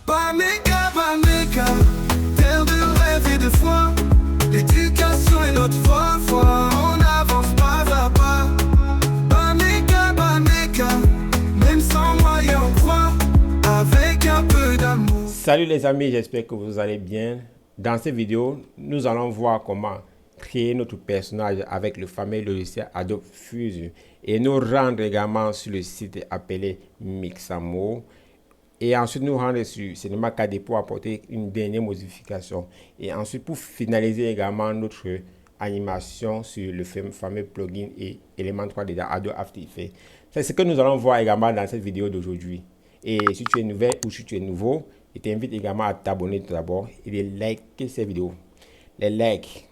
Bameka, terre de rêve et de foi. L'éducation est notre foi. On avance pas à pas. Bameka, même sans moyens on croit. Avec un peu d'amour. Salut les amis, j'espère que vous allez bien. Dans cette vidéo, nous allons voir comment créer notre personnage avec le fameux logiciel Adobe Fusion et nous rendre également sur le site appelé Mixamo. Et ensuite, nous rendre sur Cinema 4D pour apporter une dernière modification. Et ensuite, pour finaliser également notre animation sur le fameux plugin et élément 3D dans Adobe After Effects. C'est ce que nous allons voir également dans cette vidéo d'aujourd'hui. Et si tu es nouvelle ou si tu es nouveau, je t'invite également à t'abonner tout d'abord et de liker cette vidéo. Les likes,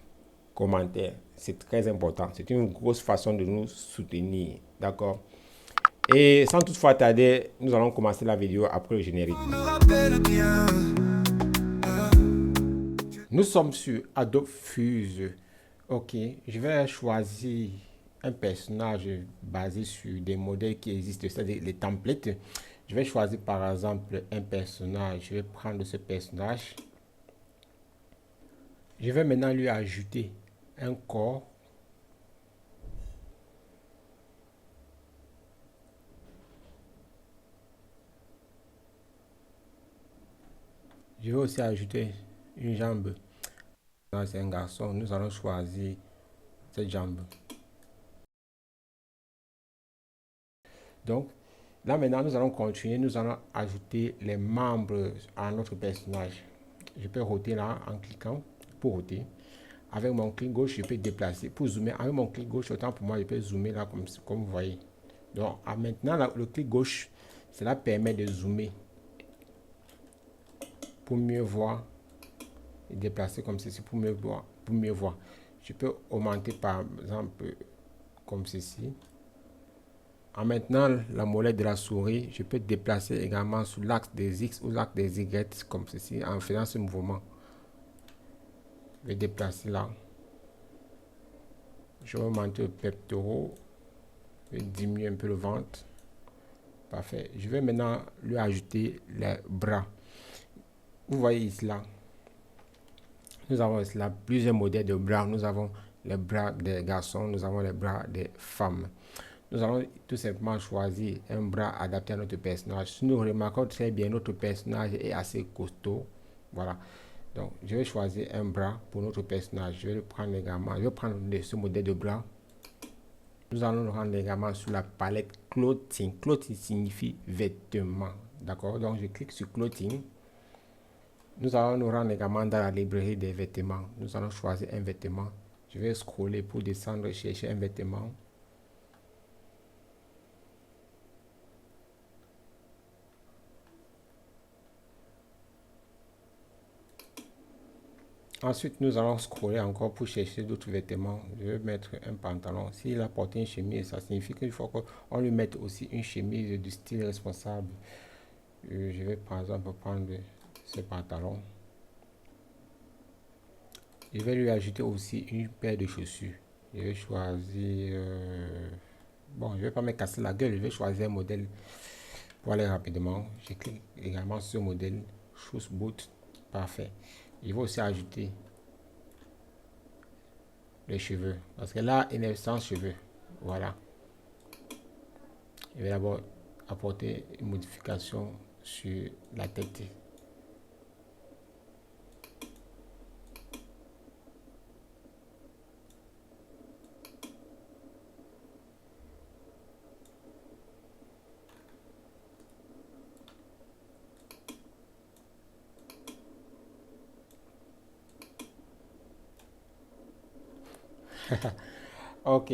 commentaires, c'est très important. C'est une grosse façon de nous soutenir. D'accord? Et sans toutefois tarder, nous allons commencer la vidéo après le générique. Nous sommes sur Adobe Fusion. Ok, je vais choisir un personnage basé sur des modèles qui existent, c'est-à-dire les templates. Je vais choisir par exemple un personnage. Je vais prendre ce personnage. Je vais maintenant lui ajouter un corps. Je vais aussi ajouter une jambe. C'est un garçon. Nous allons choisir cette jambe. Donc, là maintenant, nous allons continuer. Nous allons ajouter les membres à notre personnage. Je peux roter là en cliquant pour roter. Avec mon clic gauche, je peux déplacer. Pour zoomer, avec mon clic gauche, autant pour moi, je peux zoomer là comme vous voyez. Donc, maintenant, là, le clic gauche, cela permet de zoomer pour mieux voir et déplacer comme ceci pour mieux voir. Je peux augmenter par exemple comme ceci. En maintenant la molette de la souris, je peux déplacer également sur l'axe des X ou l'axe des Y comme ceci en faisant ce mouvement. Je vais déplacer là. Je vais augmenter le pectoraux. Je vais diminuer un peu le ventre. Parfait. Je vais maintenant lui ajouter les bras. Vous voyez ici là. Nous avons ici là plusieurs modèles de bras. Nous avons les bras des garçons, nous avons les bras des femmes. Nous allons tout simplement choisir un bras adapté à notre personnage. Si nous remarquons très bien, notre personnage est assez costaud. Voilà. Donc, je vais choisir un bras pour notre personnage. Je vais le prendre également. Je vais prendre ce modèle de bras. Nous allons le rendre également sur la palette Clothing. Clothing signifie vêtements. D'accord? Donc, je clique sur Clothing. Nous allons nous rendre également dans la librairie des vêtements. Nous allons choisir un vêtement. Je vais scroller pour descendre, chercher un vêtement. Ensuite, nous allons scroller encore pour chercher d'autres vêtements. Je vais mettre un pantalon. S'il a porté une chemise, ça signifie qu'il faut qu'on lui mette aussi une chemise du style responsable. Je vais par exemple prendre ce pantalon. Je vais lui ajouter aussi une paire de chaussures. Je vais choisir... bon, je ne vais pas me casser la gueule. Je vais choisir un modèle pour aller rapidement. Je clique également sur ce modèle. Shoes boot. Parfait. Il va aussi ajouter les cheveux. Parce que là, il est sans cheveux. Voilà. Je vais d'abord apporter une modification sur la tête. Ok,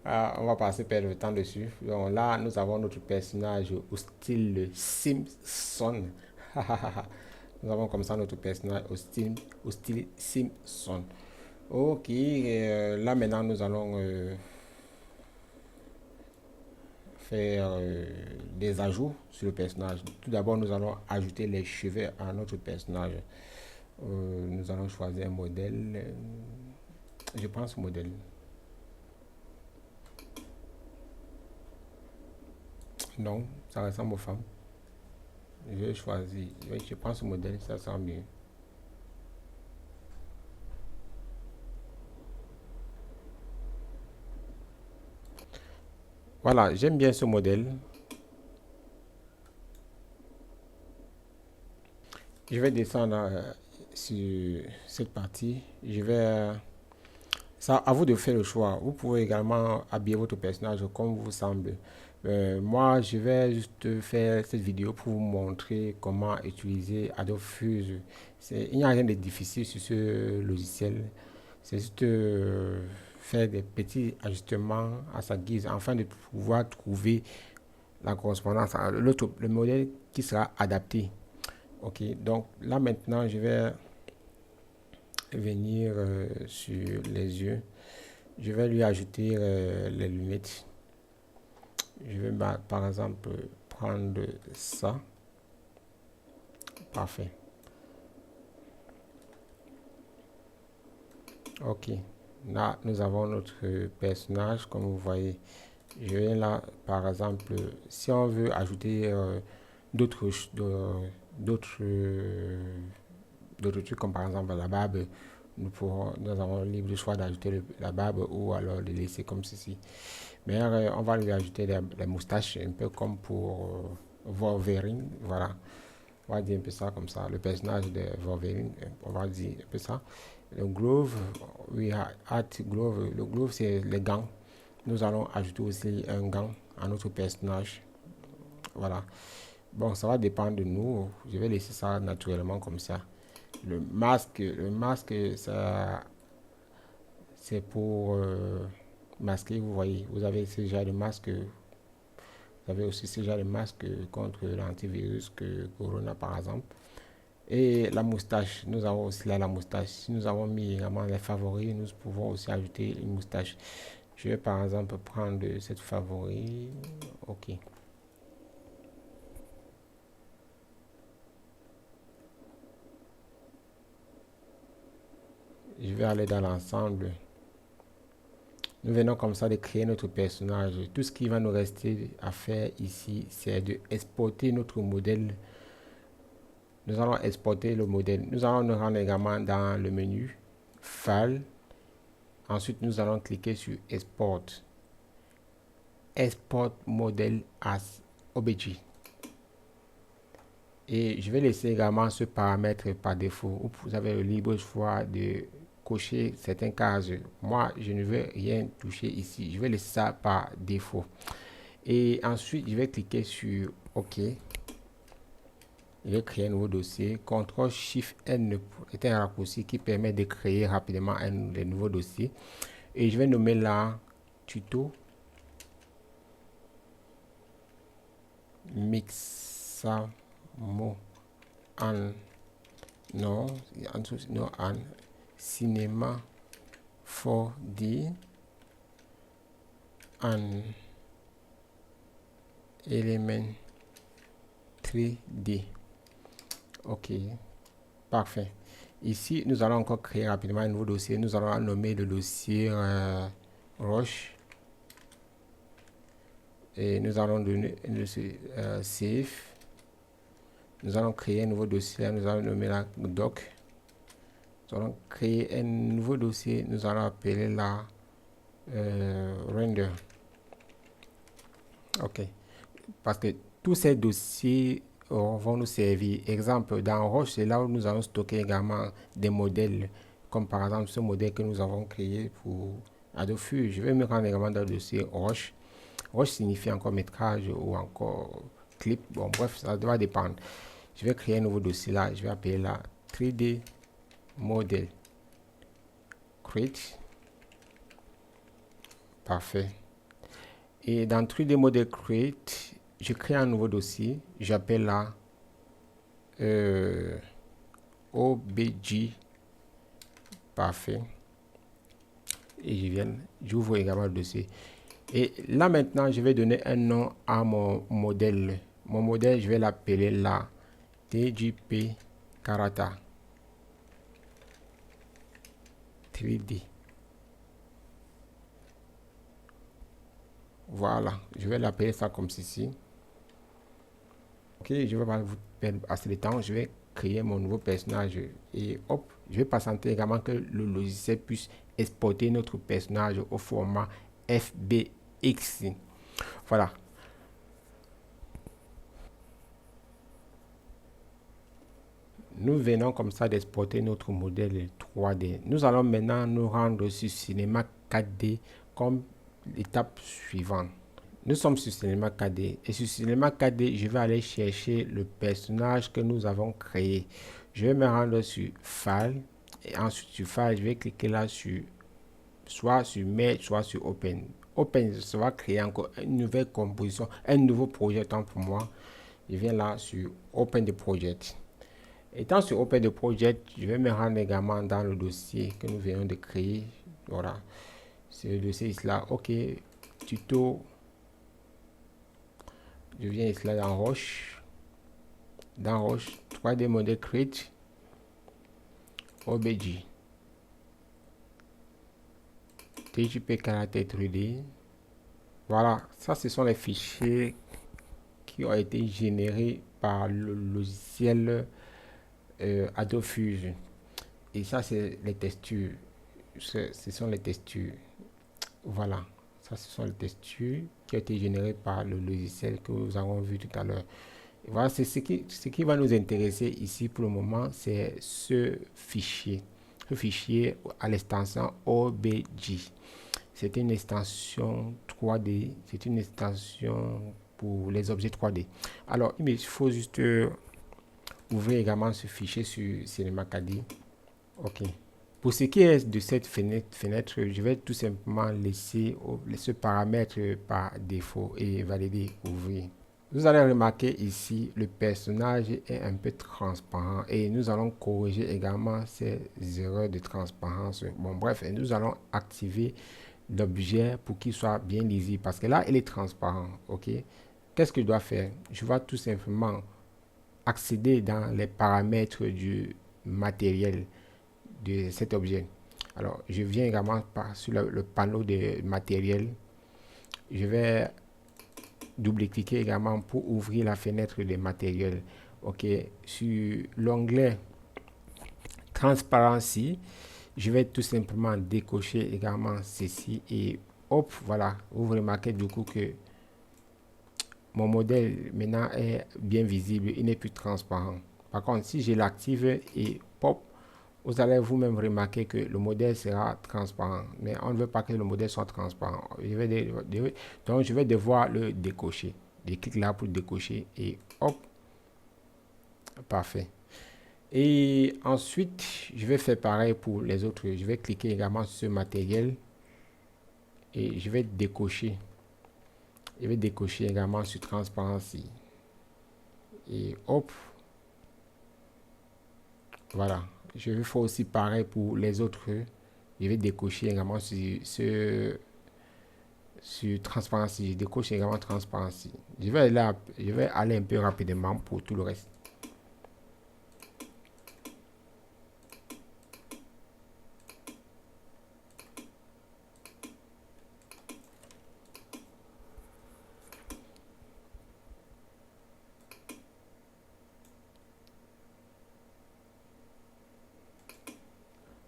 on va passer perdre le temps dessus. Donc là, nous avons notre personnage au style Simpson. Nous avons comme ça notre personnage au style Simpson. Ok, là maintenant nous allons faire des ajouts sur le personnage. Tout d'abord, nous allons ajouter les cheveux à notre personnage. Nous allons choisir un modèle. Je prends ce modèle. Non, ça ressemble aux femmes. Je vais choisir, je prends ce modèle, ça sent mieux. Voilà, j'aime bien ce modèle. Je vais descendre sur cette partie. Je vais... ça, à vous de faire le choix. Vous pouvez également habiller votre personnage comme vous semble. Moi, je vais juste faire cette vidéo pour vous montrer comment utiliser Adobe Fuse. Il n'y a rien de difficile sur ce logiciel. C'est juste faire des petits ajustements à sa guise afin de pouvoir trouver la correspondance, le modèle qui sera adapté. Ok, donc là maintenant, je vais venir sur les yeux. Je vais lui ajouter les lunettes. Je vais par exemple prendre ça. Parfait. Ok. Là, nous avons notre personnage, comme vous voyez. Je viens là, par exemple, si on veut ajouter d'autres d'autres d'autres trucs, comme par exemple la barbe, nous avons le libre choix d'ajouter la barbe ou alors de laisser comme ceci. Mais on va lui ajouter les moustaches, un peu comme pour Wolverine. Voilà. On va dire un peu ça comme ça. Le personnage de Wolverine, on va dire un peu ça. Le glove, we add glove. Le glove, c'est les gants. Nous allons ajouter aussi un gant à notre personnage. Voilà. Bon, ça va dépendre de nous. Je vais laisser ça naturellement comme ça. Le masque, ça, c'est pour masquer. Vous voyez, vous avez ce genre de masque. Vous avez aussi ce genre de masque contre l'antivirus que Corona, par exemple. Et la moustache, nous avons aussi là la moustache. Si nous avons mis également les favoris, nous pouvons aussi ajouter une moustache. Je vais par exemple prendre cette favori. Ok. Je vais aller dans l'ensemble. Nous venons comme ça de créer notre personnage. Tout ce qui va nous rester à faire ici, c'est de exporter notre modèle. Nous allons exporter le modèle. Nous allons nous rendre également dans le menu File. Ensuite, nous allons cliquer sur Export. Export model as OBJ. Et je vais laisser également ce paramètre par défaut. Vous avez le libre choix de cocher certaines cases. Moi, je ne veux rien toucher ici. Je vais laisser ça par défaut. Et ensuite, je vais cliquer sur OK. Je vais créer un nouveau dossier. CTRL-SHIFT-N est un raccourci qui permet de créer rapidement un nouveau dossier. Et je vais nommer là tuto Mixamo an cinéma 4D an element 3D. Ok, parfait. Ici, nous allons encore créer rapidement un nouveau dossier. Nous allons nommer le dossier Roche. Et nous allons donner le save. Nous allons créer un nouveau dossier. Nous allons nommer la doc. Nous allons créer un nouveau dossier. Nous allons appeler la render. Ok. Parce que tous ces dossiers vont nous servir. Exemple, dans Roche, c'est là où nous allons stocker également des modèles. Comme par exemple ce modèle que nous avons créé pour Adobe Fuse. Je vais me rendre également dans le dossier Roche. Roche signifie encore métrage ou encore clip. Bon, bref, ça doit dépendre. Je vais créer un nouveau dossier là. Je vais appeler la 3D model. Create. Parfait. Et dans 3D model create, je crée un nouveau dossier. J'appelle là OBJ. Parfait. Et j'ouvre également le dossier. Et là maintenant, je vais donner un nom à mon modèle. Mon modèle, je vais l'appeler là TJP Karata 3D. Voilà, je vais l'appeler ça comme ceci. Ok, je vais vous perdre assez de temps, je vais créer mon nouveau personnage et hop, je vais patienter également que le logiciel puisse exporter notre personnage au format FBX. Voilà. Nous venons comme ça d'exporter notre modèle 3D. Nous allons maintenant nous rendre sur Cinema 4D comme l'étape suivante. Nous sommes sur Cinema 4D et sur Cinema 4D, je vais aller chercher le personnage que nous avons créé. Je vais me rendre sur File et ensuite sur File, je vais cliquer là sur soit sur Merge, soit sur Open. Open, ça va créer encore une nouvelle composition, un nouveau projet tant pour moi. Je viens là sur Open the Project. Étant sur Open the Project, je vais me rendre également dans le dossier que nous venons de créer. Voilà, c'est le dossier ici là. Ok, tuto. Je viens ici là dans Roche. Dans Roche, 3D Model Create. OBJ. TJP Caractère 3D. Voilà, ça ce sont les fichiers qui ont été générés par le logiciel Adobe Fusion. Et ça c'est les textures. Ce sont les textures. Voilà, ça ce sont les textures qui ont été générées par le logiciel que nous avons vu tout à l'heure. Voilà, c'est ce qui va nous intéresser ici pour le moment, c'est ce fichier. Ce fichier à l'extension OBJ. C'est une extension 3D. C'est une extension pour les objets 3D. Alors, il faut juste ouvrir également ce fichier sur Cinema 4D. OK. Pour ce qui est de cette fenêtre, je vais tout simplement laisser ce paramètre par défaut et valider ouvrir. Vous allez remarquer ici, le personnage est un peu transparent et nous allons corriger également ces erreurs de transparence. Bon, bref, nous allons activer l'objet pour qu'il soit bien lisible parce que là, il est transparent. OK. Qu'est-ce que je dois faire? Je vais tout simplement accéder dans les paramètres du matériel de cet objet. Alors, je viens également sur le panneau de matériel. Je vais double-cliquer également pour ouvrir la fenêtre de matériel. OK. Sur l'onglet Transparency, je vais tout simplement décocher également ceci et hop, voilà. Vous remarquez du coup que mon modèle maintenant est bien visible, il n'est plus transparent. Par contre, si je l'active et pop, vous allez vous-même remarquer que le modèle sera transparent. Mais on ne veut pas que le modèle soit transparent. Donc, je vais devoir le décocher. Je clique là pour décocher et hop. Parfait. Et ensuite, je vais faire pareil pour les autres. Je vais cliquer également sur ce matériel et je vais décocher. Je vais décocher également sur Transparency. Et hop. Voilà. Je vais faire aussi pareil pour les autres. Je vais décocher également sur Transparency. Je décoche également Transparency. Je vais aller un peu rapidement pour tout le reste.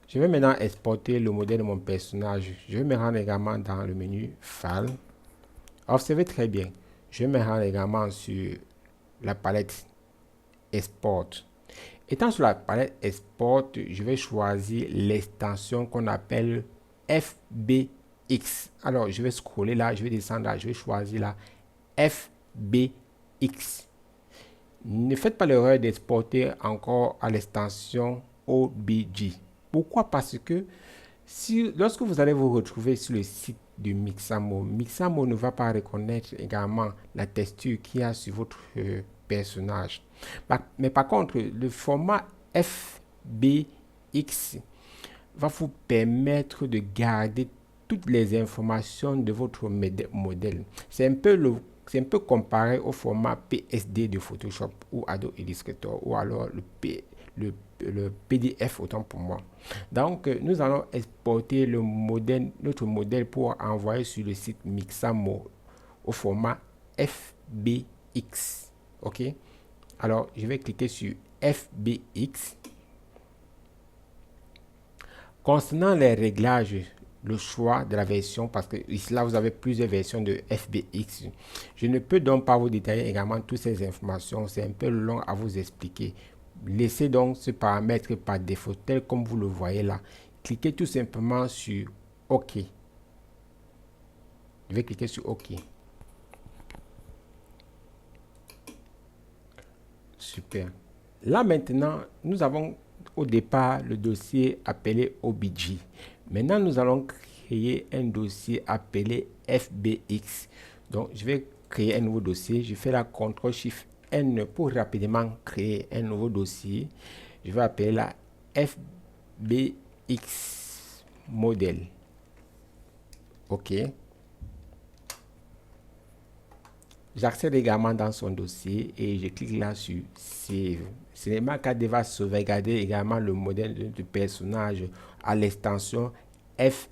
Je vais maintenant exporter le modèle de mon personnage. Je vais me rendre également dans le menu File. Observez très bien. Je vais me rendre également sur la palette Export. Étant sur la palette Export, je vais choisir l'extension qu'on appelle FBX. Alors, je vais scroller là, je vais descendre là, je vais choisir là FBX. Ne faites pas l'erreur d'exporter encore à l'extension OBJ. Pourquoi? Parce que lorsque vous allez vous retrouver sur le site de Mixamo, Mixamo ne va pas reconnaître également la texture qu'il y a sur votre personnage. Mais par contre, le format FBX va vous permettre de garder toutes les informations de votre modèle. C'est un peu comparé au format PSD de Photoshop ou Adobe Illustrator ou alors le PDF autant pour moi. Donc, nous allons exporter notre modèle pour envoyer sur le site Mixamo au format FBX. OK? Alors, je vais cliquer sur FBX. Concernant les réglages, le choix de la version, parce que ici là vous avez plusieurs versions de FBX. Je ne peux donc pas vous détailler également toutes ces informations, c'est un peu long à vous expliquer. Laissez donc ce paramètre par défaut tel comme vous le voyez là. Cliquez tout simplement sur OK. Je vais cliquer sur OK. Super. Là maintenant, nous avons au départ le dossier appelé OBJ. Maintenant, nous allons créer un dossier appelé FBX. Donc, je vais créer un nouveau dossier. Je fais la CTRL-SHIFT-N pour rapidement créer un nouveau dossier. Je vais appeler la FBX modèle. OK. J'accède également dans son dossier et je clique là sur Save. CinemaCAD va sauvegarder également le modèle du personnage à l'extension FBX.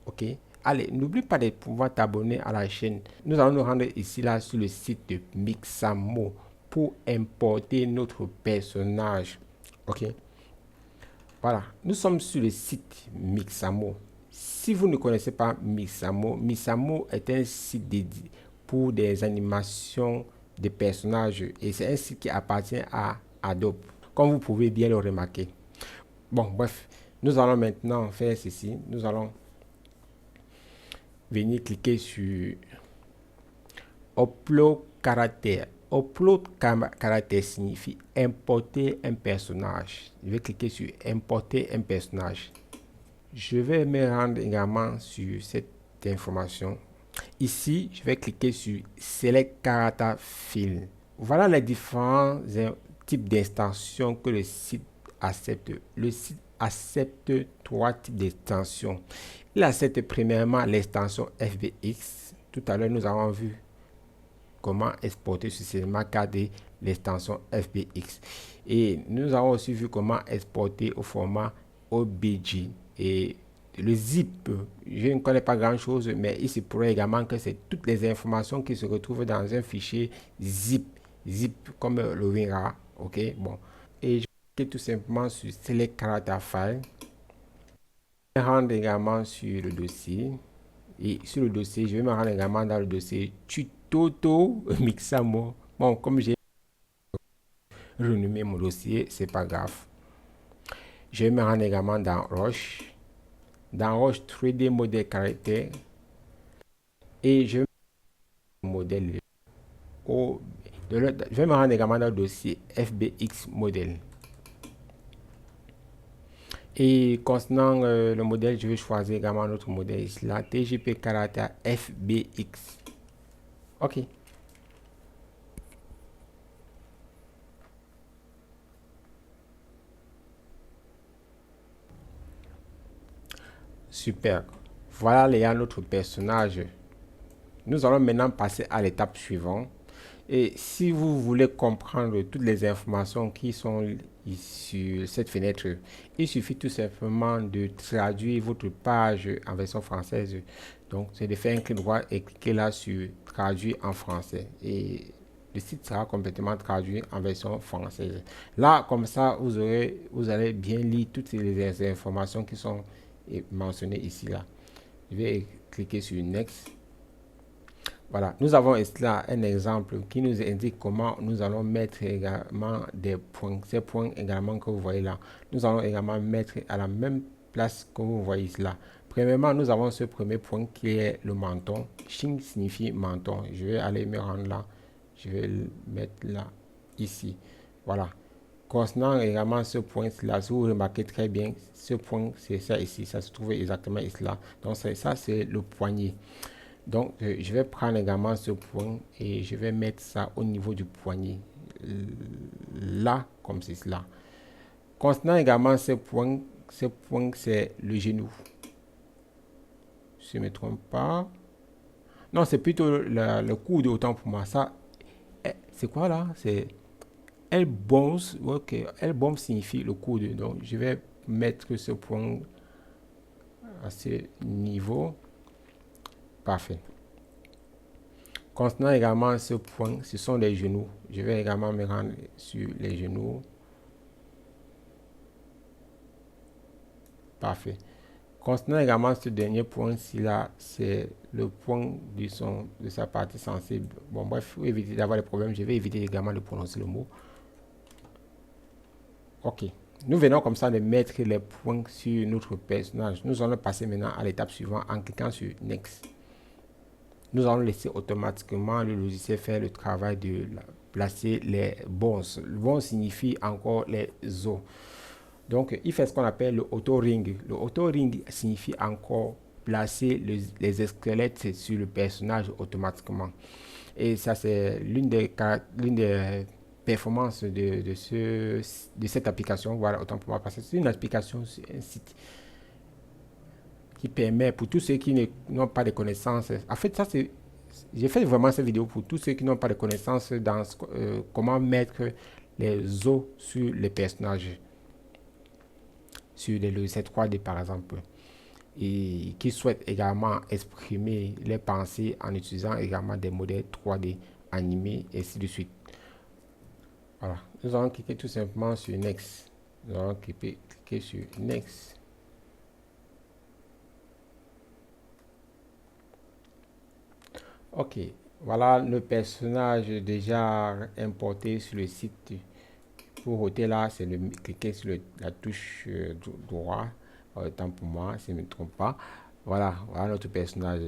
OK. Allez, n'oublie pas de pouvoir t'abonner à la chaîne. Nous allons nous rendre ici là sur le site de Mixamo pour importer notre personnage. OK. Voilà, nous sommes sur le site Mixamo. Si vous ne connaissez pas Mixamo, Mixamo est un site dédié pour des animations de personnages et c'est un site qui appartient à Adobe, comme vous pouvez bien le remarquer. Bon, bref, nous allons maintenant faire ceci. Nous allons venir cliquer sur Upload caractère. Upload caractère signifie importer un personnage. Je vais cliquer sur importer un personnage. Je vais me rendre également sur cette information. Ici, je vais cliquer sur Select Character Field. Voilà les différents types d'extensions que le site accepte. Le site accepte 3 types d'extensions. Il accepte premièrement l'extension FBX. Tout à l'heure, nous avons vu comment exporter sur CinemaCAD l'extension FBX. Et nous avons aussi vu comment exporter au format OBJ. Et le zip, je ne connais pas grand chose, mais il se pourrait également que c'est toutes les informations qui se retrouvent dans un fichier zip comme le WinRAR. Ok, bon. Et je vais tout simplement sur Select Character File. Je vais me rendre également sur le dossier. Et sur le dossier, je vais me rendre également dans le dossier Tuto Mixamo. Bon, comme j'ai renommé mon dossier, c'est pas grave. Je vais me rendre également dans Roche. Dans Roche 3D modèle caractère. Et je vais modèle je vais me rendre également dans le dossier FBX modèle. Et concernant le modèle, je vais choisir également notre modèle ici, là, TGP caractère FBX. OK. Super. Voilà les gars, notre personnage. Nous allons maintenant passer à l'étape suivante. Et si vous voulez comprendre toutes les informations qui sont sur cette fenêtre, il suffit tout simplement de traduire votre page en version française. Donc, c'est de faire un clic droit et cliquer là sur traduire en français. Et le site sera complètement traduit en version française. Là, comme ça, vous allez bien lire toutes les informations qui sont mentionnées ici là. Je vais cliquer sur Next. Voilà, nous avons ici là un exemple qui nous indique comment nous allons mettre également des points. Ces points également que vous voyez là, nous allons également mettre à la même place que vous voyez ici là. Premièrement, nous avons ce premier point qui est le menton. Shin signifie menton. Je vais aller me rendre là. Je vais le mettre là, ici. Voilà. Concernant également ce point-là, si vous remarquez très bien, ce point, c'est ça ici. Ça se trouve exactement ici là. Donc, ça, c'est le poignet. Donc, je vais prendre également ce point et je vais mettre ça au niveau du poignet. Là, comme c'est cela. Concernant également ce point, c'est le genou. Si je ne me trompe pas. Non, c'est plutôt le coude autant pour moi. Ça, c'est quoi là? C'est elbows. Ok, elbow signifie le coude. Donc, je vais mettre ce point à ce niveau. Parfait. Concernant également ce point, ce sont les genoux. Je vais également me rendre sur les genoux. Parfait. Concernant également ce dernier point-ci là, c'est le point de sa partie sensible. Bon, bref, pour éviter d'avoir des problèmes, je vais éviter également de prononcer le mot. Ok. Nous venons comme ça de mettre les points sur notre personnage. Nous allons passer maintenant à l'étape suivante en cliquant sur Next. Nous allons laisser automatiquement le logiciel faire le travail de placer les bones. Le bon signifie encore les os. Donc, il fait ce qu'on appelle le auto-ring. Le auto-ring signifie encore placer les squelettes sur le personnage automatiquement. Et ça, c'est l'une des performances de cette application. Voilà, autant pour moi, parce que c'est une application sur un site qui permet pour tous ceux qui n'ont pas de connaissances. En fait, ça, j'ai fait vraiment cette vidéo pour tous ceux qui n'ont pas de connaissances dans comment mettre les os sur les personnages, sur les logiciels 3D par exemple, et qui souhaitent également exprimer les pensées en utilisant également des modèles 3D animés et ainsi de suite. Voilà, nous allons cliquer tout simplement sur Next. Nous allons cliquer sur Next. Ok, voilà le personnage déjà importé sur le site. Pour ôter là, c'est de cliquer sur la touche droit. Tant pour moi, si je ne me trompe pas. Voilà, voilà notre personnage.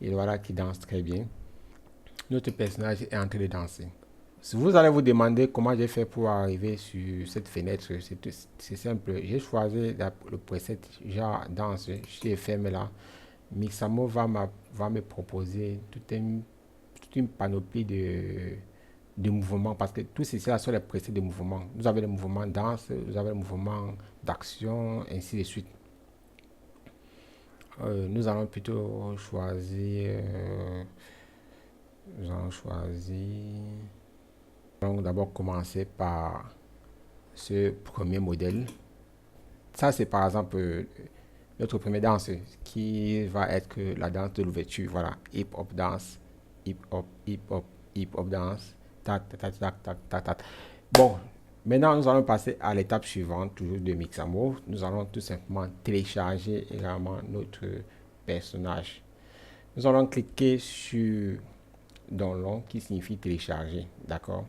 Et voilà qui danse très bien. Notre personnage est en train de danser. Si vous allez vous demander comment j'ai fait pour arriver sur cette fenêtre, c'est simple. J'ai choisi le preset genre danse. Je l'ai fermé là. Mixamo va me proposer toute une panoplie de mouvements parce que tout ceci là sont les presets de mouvements. Vous avez les mouvements danse, vous avez les mouvements d'action, ainsi de suite. Nous allons plutôt choisir. Nous allons d'abord commencer par ce premier modèle. Ça, c'est par exemple notre première danse qui va être la danse de l'ouverture. Voilà, hip-hop danse, hip-hop, hip-hop, hip-hop danse. Tac, tac, tac, tac, tac, tac. Bon, maintenant nous allons passer à l'étape suivante, toujours de Mixamo. Nous allons tout simplement télécharger également notre personnage. Nous allons cliquer sur Download qui signifie télécharger, d'accord.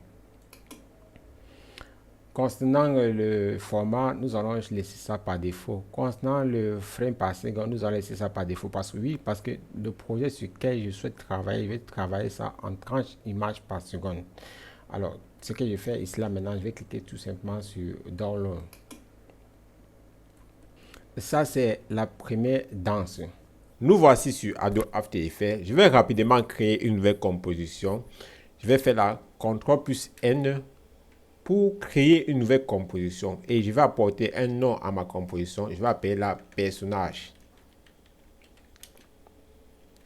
Concernant le format, nous allons laisser ça par défaut. Concernant le frame par seconde, nous allons laisser ça par défaut parce que le projet sur lequel je souhaite travailler, je vais travailler ça en 30 images par seconde. Alors, ce que je fais ici là maintenant, je vais cliquer tout simplement sur Download. Ça, c'est la première danse. Nous voici sur Adobe After Effects. Je vais rapidement créer une nouvelle composition. Je vais faire la CTRL+N pour créer une nouvelle composition et je vais apporter un nom à ma composition. Je vais appeler la personnage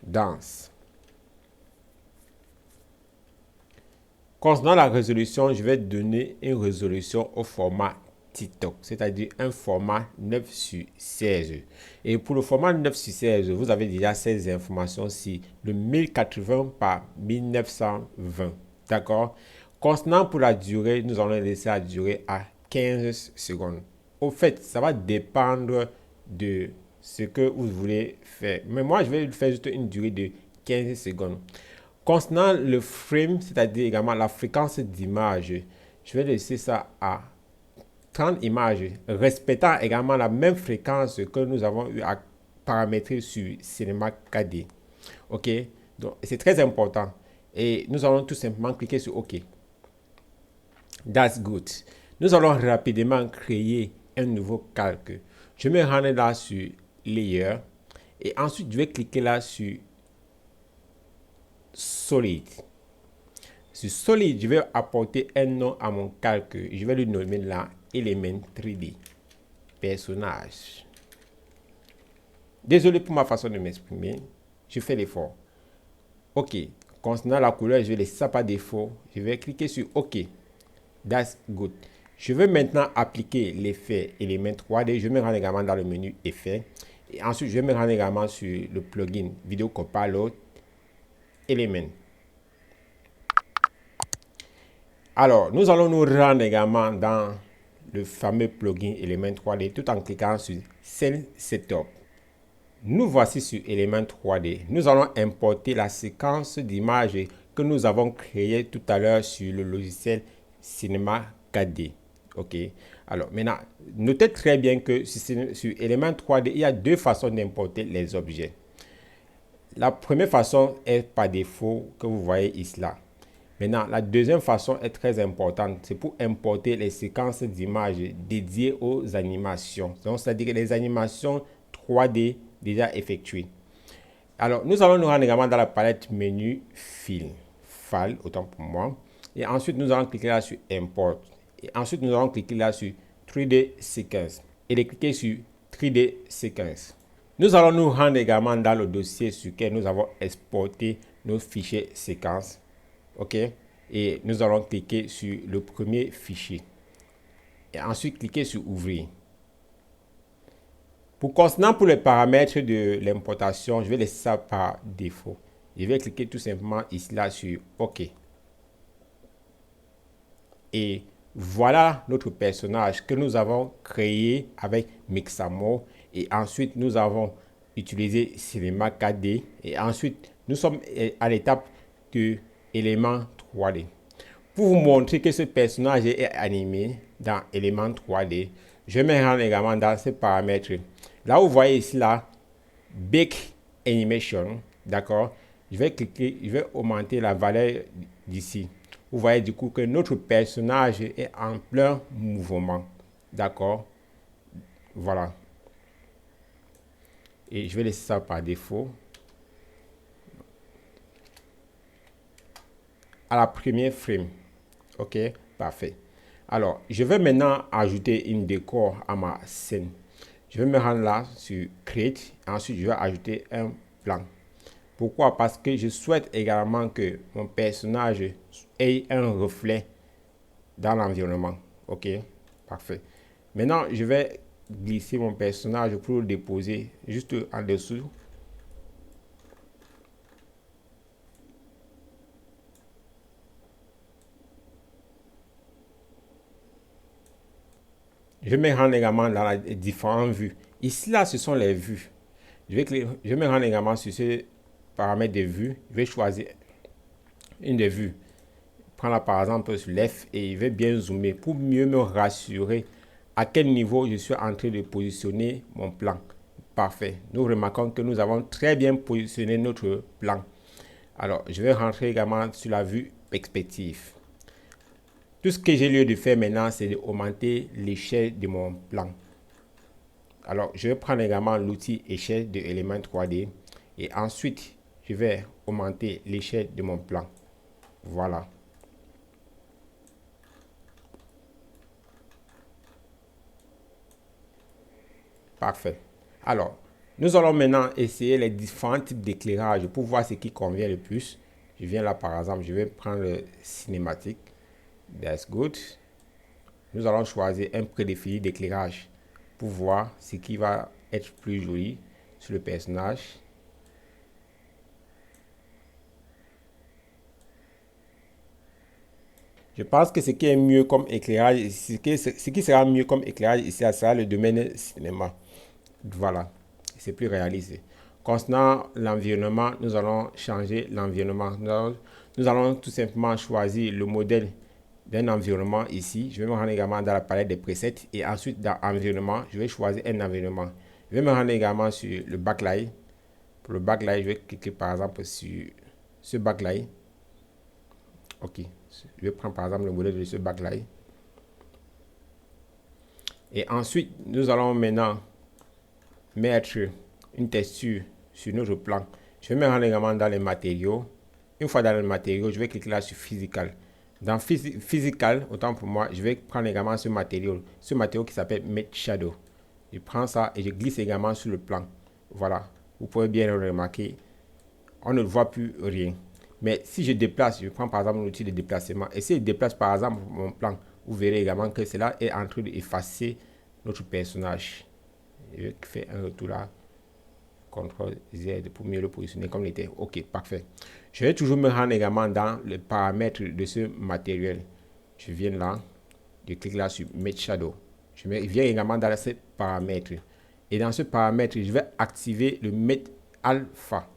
danse. Concernant la résolution, je vais donner une résolution au format TikTok, c'est-à-dire un format 9:16. Et pour le format 9:16, vous avez déjà ces informations ci, le 1080 par 1920. D'accord? Concernant pour la durée, nous allons laisser la durée à 15 secondes. Au fait, ça va dépendre de ce que vous voulez faire. Mais moi, je vais faire juste une durée de 15 secondes. Concernant le frame, c'est-à-dire également la fréquence d'image, je vais laisser ça à 30 images, respectant également la même fréquence que nous avons eu à paramétrer sur Cinema 4D. OK? Donc, c'est très important. Et nous allons tout simplement cliquer sur OK. That's good. Nous allons rapidement créer un nouveau calque. Je me rends là sur Layer et ensuite je vais cliquer là sur Solid. Sur Solid, je vais apporter un nom à mon calque. Je vais le nommer là Element 3D. Personnage. Désolé pour ma façon de m'exprimer. Je fais l'effort. OK. Concernant la couleur, je vais laisser ça par défaut. Je vais cliquer sur OK. That's good. Je vais maintenant appliquer l'effet Element 3D. Je me rends également dans le menu Effet. Et ensuite, je vais me rendre également sur le plugin Video Copilot. Element. Alors, nous allons nous rendre également dans le fameux plugin Element 3D tout en cliquant sur Scene Setup. Nous voici sur Element 3D. Nous allons importer la séquence d'images que nous avons créée tout à l'heure sur le logiciel Cinema 4D. OK. Alors, maintenant, notez très bien que sur Element 3D, il y a deux façons d'importer les objets. La première façon est par défaut que vous voyez ici là. Maintenant, la deuxième façon est très importante. C'est pour importer les séquences d'images dédiées aux animations. Donc, c'est-à-dire les animations 3D déjà effectuées. Alors, nous allons nous rendre également dans la palette menu File, autant pour moi. Et ensuite, nous allons cliquer là sur Import. Et ensuite, nous allons cliquer là sur 3D Sequence. Et de cliquer sur 3D Sequence. Nous allons nous rendre également dans le dossier sur lequel nous avons exporté nos fichiers séquences. OK, et nous allons cliquer sur le premier fichier et ensuite cliquer sur ouvrir. Pour les paramètres de l'importation, je vais laisser ça par défaut. Je vais cliquer tout simplement ici là sur OK. Et voilà notre personnage que nous avons créé avec Mixamo. Et ensuite, nous avons utilisé Cinema 4D. Et ensuite, nous sommes à l'étape de élément 3D. Pour vous montrer que ce personnage est animé dans élément 3D, je me rends également dans ces paramètres. Là, vous voyez ici, là, Bake Animation, d'accord? Je vais cliquer, je vais augmenter la valeur d'ici. Vous voyez du coup que notre personnage est en plein mouvement, d'accord? Voilà. Et je vais laisser ça par défaut. À la première frame. OK, parfait. Alors, je vais maintenant ajouter une décor à ma scène. Je vais me rendre là sur Create. Ensuite, je vais ajouter un plan. Pourquoi? Parce que je souhaite également que mon personnage ait un reflet dans l'environnement. OK, parfait. Maintenant, je vais glisser mon personnage pour le déposer juste en dessous. Je me rends également dans les différentes vues. Ici, là, ce sont les vues. Je me rends également sur ce paramètre de vue. Je vais choisir une des vues. Prends-la par exemple sur left et je vais bien zoomer pour mieux me rassurer à quel niveau je suis en train de positionner mon plan. Parfait. Nous remarquons que nous avons très bien positionné notre plan. Alors, je vais rentrer également sur la vue perspective. Tout ce que j'ai lieu de faire maintenant, c'est d'augmenter l'échelle de mon plan. Alors, je vais prendre également l'outil échelle de Element 3D et ensuite, je vais augmenter l'échelle de mon plan. Voilà. Parfait. Alors, nous allons maintenant essayer les différents types d'éclairage pour voir ce qui convient le plus. Je viens là, par exemple, je vais prendre le cinématique. That's good. Nous allons choisir un prédéfini d'éclairage pour voir ce qui va être plus joli sur le personnage. Je pense que ce qui est mieux comme éclairage, ce qui sera mieux comme éclairage ici, ça sera le domaine cinéma. Voilà, c'est plus réaliste. Concernant l'environnement, nous allons changer l'environnement. Nous allons tout simplement choisir le modèle d'un environnement ici. Je vais me rendre également dans la palette des presets et ensuite dans environnement, je vais choisir un environnement. Je vais me rendre également sur le backlight. Pour le backlight, je vais cliquer par exemple sur ce backlight. OK. Je vais prendre par exemple le modèle de ce backlight. Et ensuite, nous allons maintenant mettre une texture sur notre plan. Je vais me rendre également dans les matériaux. Une fois dans les matériaux, je vais cliquer là sur Physical. Dans Physical, autant pour moi, je vais prendre également ce matériau qui s'appelle Make Shadow. Je prends ça et je glisse également sur le plan. Voilà, vous pouvez bien le remarquer. On ne voit plus rien. Mais si je déplace, je prends par exemple l'outil de déplacement. Et si je déplace par exemple mon plan, vous verrez également que cela est en train d'effacer notre personnage. Je vais faire un retour là. CTRL Z pour mieux le positionner comme il était. Ok, parfait. Je vais toujours me rendre également dans les paramètres de ce matériel. Je viens là, je clique là sur Make Shadow. Je viens également dans ces paramètres. Et dans ce paramètre, je vais activer le Make Alpha.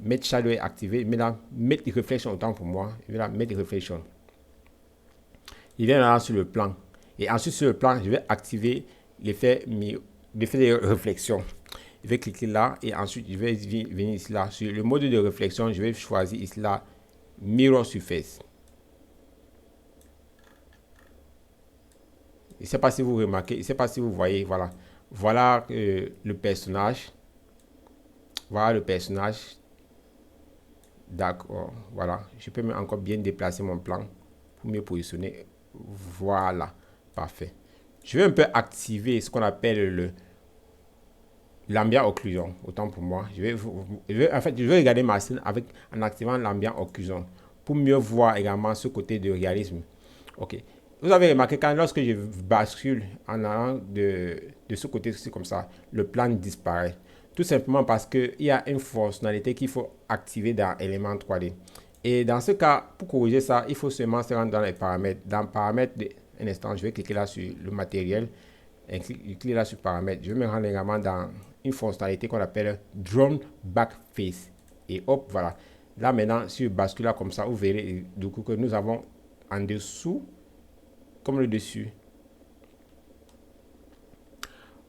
Make Shadow est activé. Mais là, Make Reflection autant pour moi. Je vais là, Make Reflection. Il vient là sur le plan. Et ensuite, sur le plan, je vais activer l'effet de réflexion. Je vais cliquer là et ensuite, je vais venir ici là. Sur le mode de réflexion, je vais choisir ici là, Mirror Surface. Je ne sais pas si vous remarquez, je ne sais pas si vous voyez, voilà. Voilà le personnage. Voilà le personnage. D'accord, voilà. Je peux encore bien déplacer mon plan pour mieux positionner. Voilà, parfait. Je vais un peu activer ce qu'on appelle l'ambient occlusion, autant pour moi. Je vais regarder ma scène en activant l'ambient occlusion pour mieux voir également ce côté de réalisme. Ok. Vous avez remarqué lorsque je bascule en allant de ce côté-ci comme ça, le plan disparaît. Tout simplement parce qu'il y a une fonctionnalité qu'il faut activer dans Element 3D. Et dans ce cas, pour corriger ça, il faut seulement se rendre dans les paramètres. Dans paramètres, un instant, je vais cliquer là sur le matériel. Et cliquer là sur paramètres. Je vais me rendre également dans une fonctionnalité qu'on appelle Drone Backface. Et hop, voilà. Là maintenant, si je bascule là comme ça, vous verrez du coup que nous avons en dessous comme le dessus.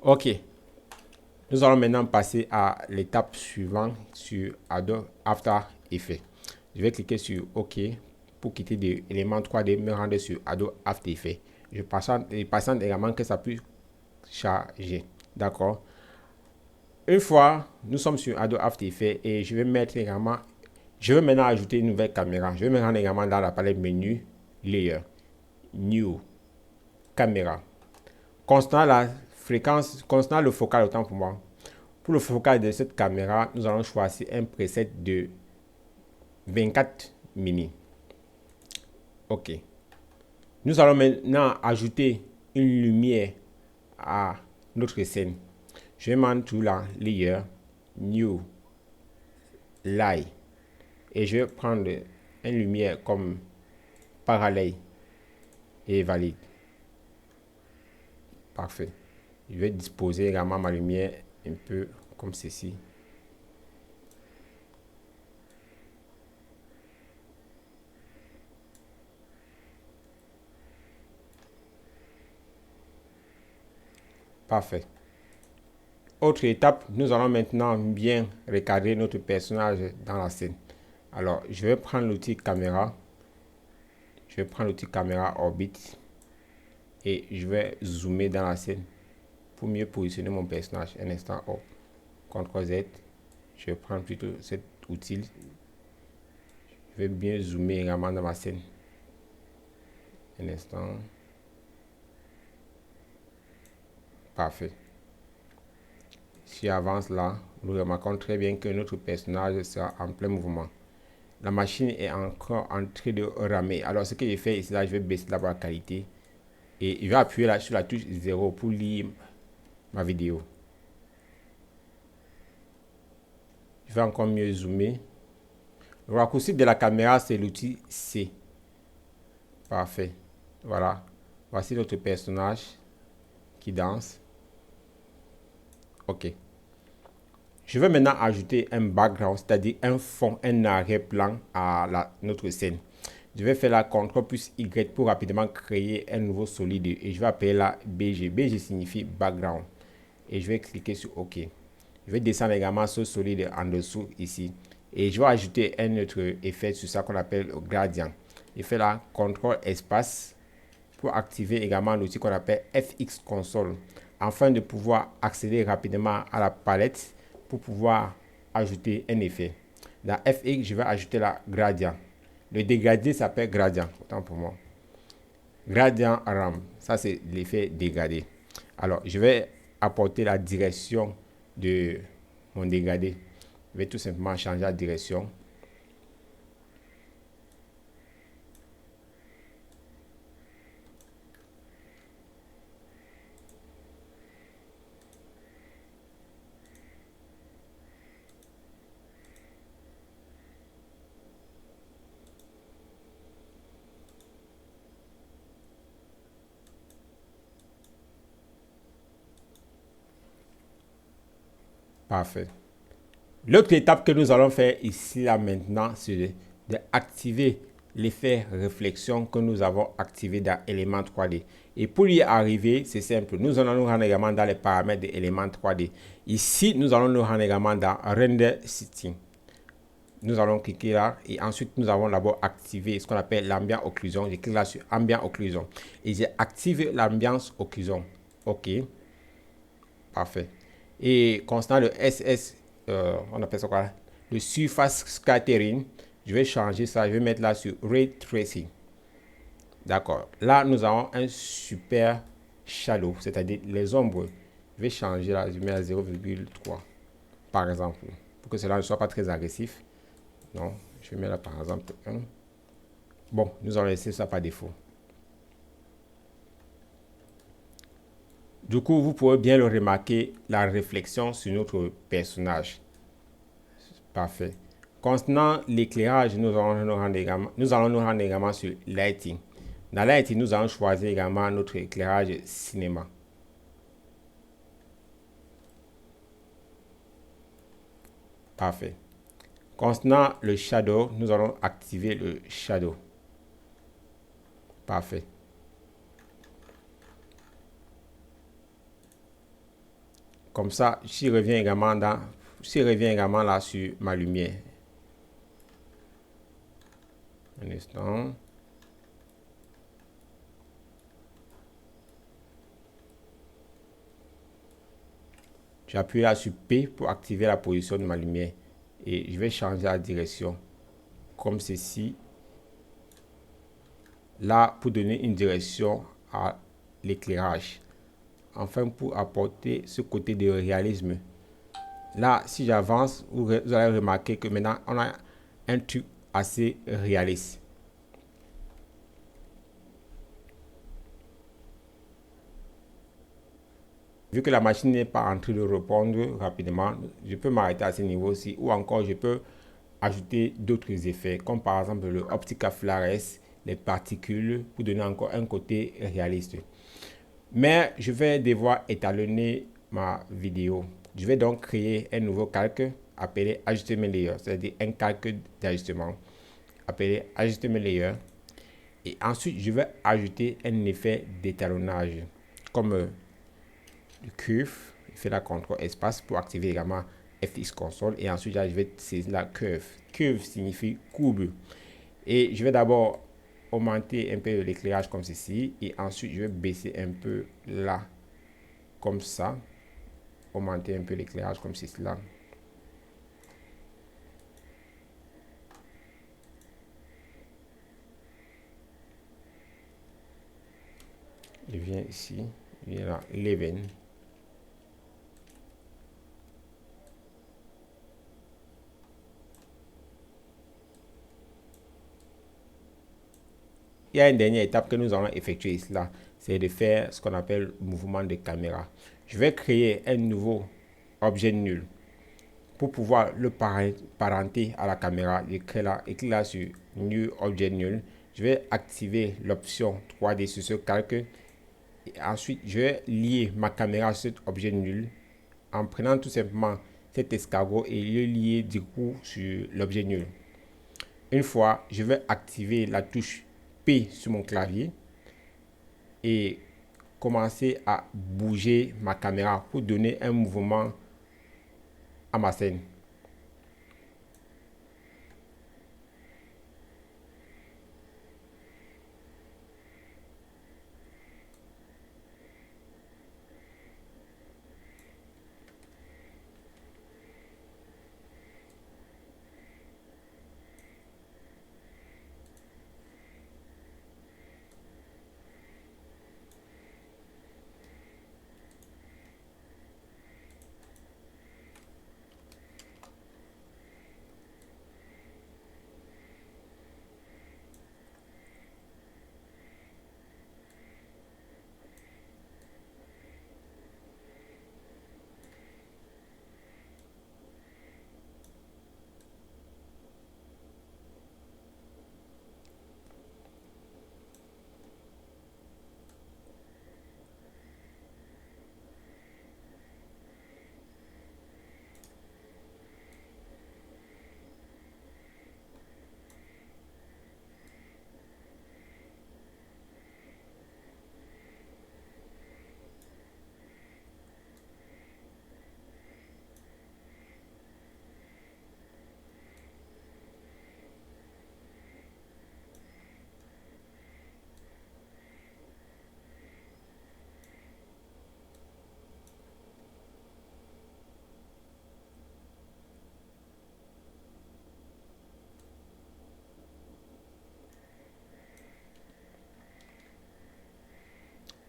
Ok. Nous allons maintenant passer à l'étape suivante sur Adobe After Effects. Je vais cliquer sur OK pour quitter de l'élément 3D, me rendre sur Adobe After Effects. Je patiente également que ça puisse charger. D'accord. Une fois, nous sommes sur Adobe After Effects et je vais mettre également, je vais maintenant ajouter une nouvelle caméra. Je vais me rendre également dans la palette menu, Layer, New, Caméra. Constant la fréquence, constant le focal autant pour moi. Pour le focal de cette caméra, nous allons choisir un preset de 24 mini. Ok. Nous allons maintenant ajouter une lumière à notre scène. Je vais m'en tout là, Layer, New, Light. Et je vais prendre une lumière comme parallèle et valide. Parfait. Je vais disposer également ma lumière un peu comme ceci. Parfait. Autre étape, nous allons maintenant bien recadrer notre personnage dans la scène. Alors, je vais prendre l'outil caméra. Je vais prendre l'outil caméra orbite. Et je vais zoomer dans la scène pour mieux positionner mon personnage. Un instant, hop. CTRL Z. Je vais prendre plutôt cet outil. Je vais bien zoomer également dans ma scène. Un instant. Parfait. Si j'avance là, nous remarquons très bien que notre personnage sera en plein mouvement. La machine est encore en train de ramer. Alors, ce que je fais ici, là, je vais baisser d'abord la qualité. Et je vais appuyer là sur la touche 0 pour lire ma vidéo. Je vais encore mieux zoomer. Le raccourci de la caméra, c'est l'outil C. Parfait. Voilà. Voici notre personnage qui danse. Ok. Je vais maintenant ajouter un background, c'est-à-dire un fond, un arrière-plan à notre scène. Je vais faire la CTRL plus Y pour rapidement créer un nouveau solide et je vais appeler la BG. BG signifie background. Et je vais cliquer sur OK. Je vais descendre également ce solide en dessous ici. Et je vais ajouter un autre effet sur ça qu'on appelle gradient. Je fais la CTRL espace pour activer également l'outil qu'on appelle FX Console afin de pouvoir accéder rapidement à la palette pour pouvoir ajouter un effet. Dans FX, je vais ajouter la gradient. Le dégradé s'appelle gradient, autant pour moi. Gradient RAM, ça c'est l'effet dégradé. Alors, je vais apporter la direction de mon dégradé. Je vais tout simplement changer la direction. Parfait. L'autre étape que nous allons faire ici, là, maintenant, c'est d'activer l'effet réflexion que nous avons activé dans Element 3D. Et pour y arriver, c'est simple. Nous allons nous rendre également dans les paramètres de Element 3D. Ici, nous allons nous rendre également dans Render Setting. Nous allons cliquer là et ensuite nous avons d'abord activé ce qu'on appelle l'ambiance occlusion. Je clique là sur ambiance occlusion et j'ai activé l'ambiance occlusion. OK. Parfait. Et concernant le SS, on appelle ça quoi? Le surface scattering, je vais changer ça. Je vais mettre là sur Ray Tracing. D'accord. Là, nous avons un super shadow, c'est-à-dire les ombres. Je vais changer là, je mets à 0,3 par exemple, pour que cela ne soit pas très agressif. Non, je vais mettre là par exemple 1. Bon, nous allons laisser ça par défaut. Du coup, vous pouvez bien le remarquer, la réflexion sur notre personnage. Parfait. Concernant l'éclairage, nous allons nous rendre également sur Lighting. Dans Lighting, nous allons choisir également notre éclairage cinéma. Parfait. Concernant le Shadow, nous allons activer le Shadow. Parfait. Comme ça, j'y reviens également là sur ma lumière. Un instant. J'appuie là sur P pour activer la position de ma lumière. Et je vais changer la direction. Comme ceci. Là, pour donner une direction à l'éclairage. Enfin, pour apporter ce côté de réalisme. Là, si j'avance, vous allez remarquer que maintenant, on a un truc assez réaliste. Vu que la machine n'est pas en train de répondre rapidement, je peux m'arrêter à ce niveau-ci ou encore je peux ajouter d'autres effets comme par exemple le Optica Flares, les particules pour donner encore un côté réaliste. Mais je vais devoir étalonner ma vidéo. Je vais donc créer un nouveau calque appelé Ajustement Layer, c'est-à-dire un calque d'ajustement appelé Ajustement Layer. Et ensuite, je vais ajouter un effet d'étalonnage comme le curve. Je fais la CTRL espace pour activer également FX Console. Et ensuite, là, je vais saisir la curve. Curve signifie courbe. Et je vais d'abord augmenter un peu l'éclairage comme ceci. Et ensuite, je vais baisser un peu là, comme ça. Augmenter un peu l'éclairage comme ceci là. Je viens ici. Je viens là, 11. Il y a une dernière étape que nous allons effectuer ici là, c'est de faire ce qu'on appelle mouvement de caméra. Je vais créer un nouveau objet nul. Pour pouvoir le parenter à la caméra, je clique là sur New Object Nul. Je vais activer l'option 3D sur ce calque. Et ensuite, je vais lier ma caméra à cet objet nul en prenant tout simplement cet escargot et le lier du coup sur l'objet nul. Une fois, je vais activer la touche P sur mon clavier et commencer à bouger ma caméra pour donner un mouvement à ma scène.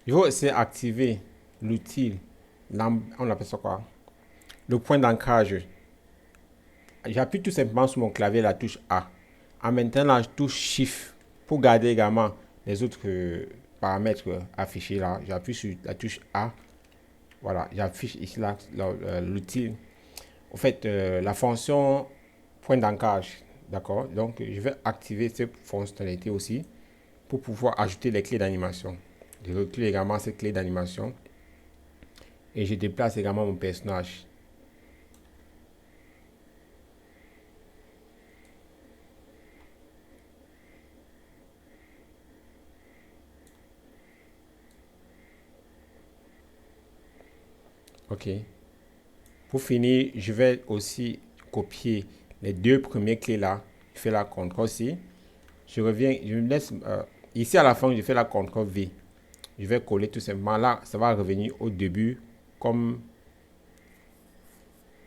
Je vais aussi activer l'outil, on appelle ça quoi? Le point d'ancrage. J'appuie tout simplement sur mon clavier la touche A. En maintenant la touche Shift pour garder également les autres paramètres affichés là. J'appuie sur la touche A. Voilà, j'affiche ici l'outil. En fait, la fonction point d'ancrage. D'accord? Donc, je vais activer cette fonctionnalité aussi pour pouvoir ajouter les clés d'animation. Je recule également ces clés d'animation et je déplace également mon personnage. Ok. Pour finir, je vais aussi copier les deux premières clés là. Je fais la CTRL-C. Je reviens, je me laisse ici à la fin, je fais la CTRL-V. Je vais coller tout simplement là, ça va revenir au début comme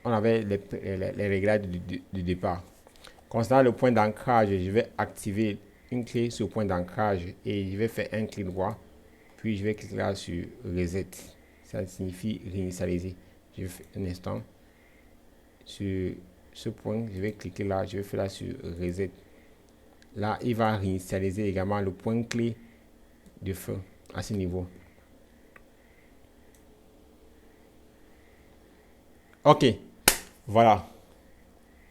on avait les réglages du départ. Concernant le point d'ancrage, je vais activer une clé sur le point d'ancrage et je vais faire un clic droit, puis je vais cliquer là sur Reset. Ça signifie réinitialiser. Je vais faire un instant. Sur ce point, je vais cliquer là, je vais faire là sur Reset. Là, il va réinitialiser également le point clé de feu à ce niveau. Ok, voilà.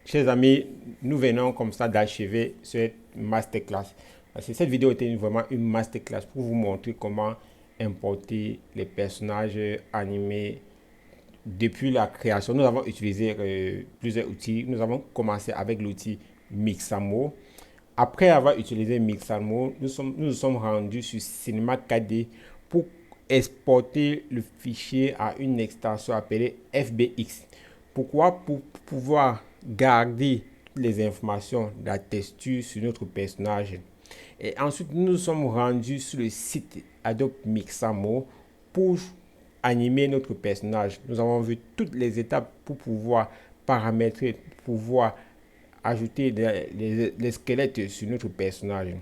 Chers amis, nous venons comme ça d'achever cette masterclass. Parce que cette vidéo était vraiment une masterclass pour vous montrer comment importer les personnages animés depuis la création. Nous avons utilisé plusieurs outils. Nous avons commencé avec l'outil Mixamo. Après avoir utilisé Mixamo, nous sommes rendus sur Cinema 4D pour exporter le fichier à une extension appelée FBX. Pourquoi? Pour pouvoir garder les informations de la texture sur notre personnage. Et ensuite, nous sommes rendus sur le site Adobe Mixamo pour animer notre personnage. Nous avons vu toutes les étapes pour pouvoir paramétrer, pour pouvoir ajouter les squelettes sur notre personnage.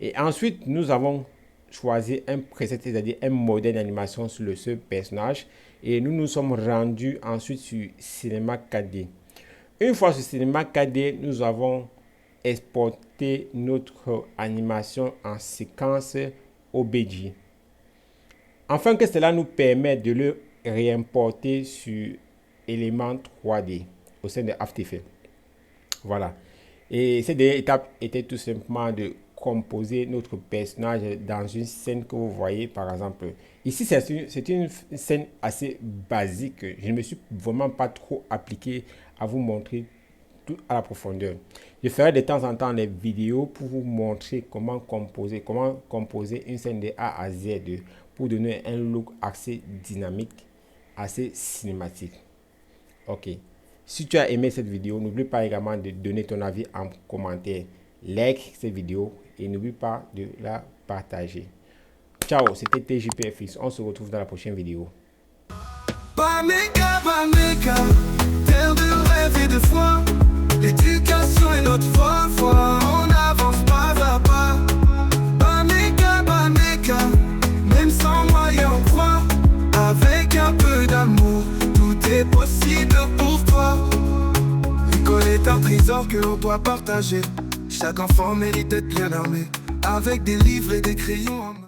Et ensuite, nous avons choisi un preset, c'est-à-dire un modèle d'animation sur ce personnage. Et nous nous sommes rendus ensuite sur Cinema 4D. Une fois sur Cinema 4D, nous avons exporté notre animation en séquence OBJ. Afin que cela nous permette de le réimporter sur Element 3D au sein de After Effects. Voilà. Et cette dernière étape était tout simplement de composer notre personnage dans une scène que vous voyez par exemple. Ici, c'est une scène assez basique. Je ne me suis vraiment pas trop appliqué à vous montrer tout à la profondeur. Je ferai de temps en temps des vidéos pour vous montrer comment composer une scène de A à Z pour donner un look assez dynamique, assez cinématique. Ok. Si tu as aimé cette vidéo, n'oublie pas également de donner ton avis en commentaire. Like cette vidéo et n'oublie pas de la partager. Ciao, c'était TJPFX. On se retrouve dans la prochaine vidéo. Bameka, terre de rêve et de foi. L'éducation est notre foi. On avance pas à pas. Bameka, même sans moyen on croit. Avec un peu d'amour, tout est possible pour toi. L'école est un trésor que l'on doit partager. Chaque enfant mérite d'être bien armé, avec des livres et des crayons en main.